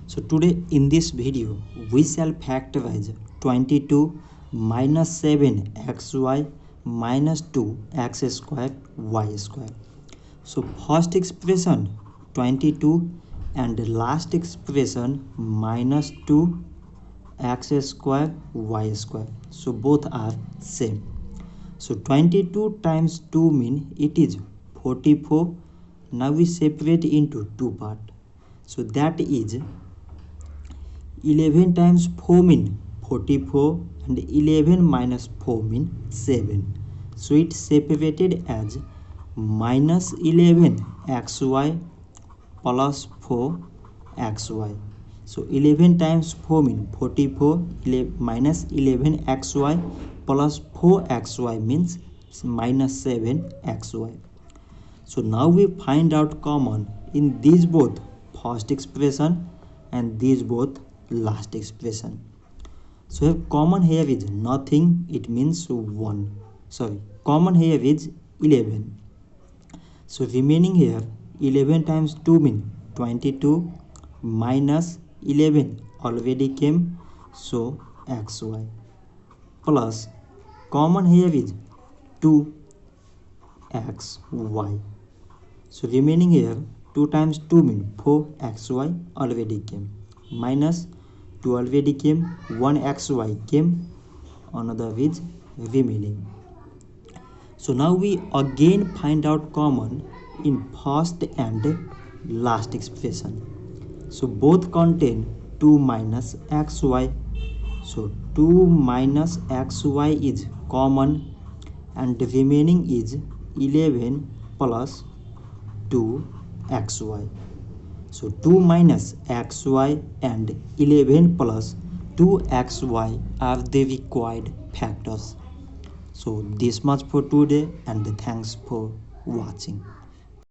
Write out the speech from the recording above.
So today in this video we shall factorize 22 minus 7xy minus 2x square y square. So first expression 22 and the last expression minus 2x square y square. So both are same. So 22 times 2 mean it is 44. Now we separate into two parts. So that is 11 times 4 mean 44 and 11 minus 4 mean 7. So it separated as minus 11 xy plus 4 xy. So 11 times 4 mean 44, minus 11 xy plus 4 xy means minus 7 xy. So now we find out common in these both first expression and these both last expression. So common here is nothing, it means 1. Common here is 11. So remaining here 11 times 2 mean 22 minus 11 already came, so xy plus common here is 2xy. So remaining here 2 times 2 mean 4xy already came, minus 2 already came, 1xy came, another is remaining. So now we again find out common in first and last expression. So both contain 2 minus xy. So 2 minus xy is common and remaining is 11 plus 2xy. So 2 minus xy and 11 plus 2xy are the required factors. So this much for today and thanks for watching.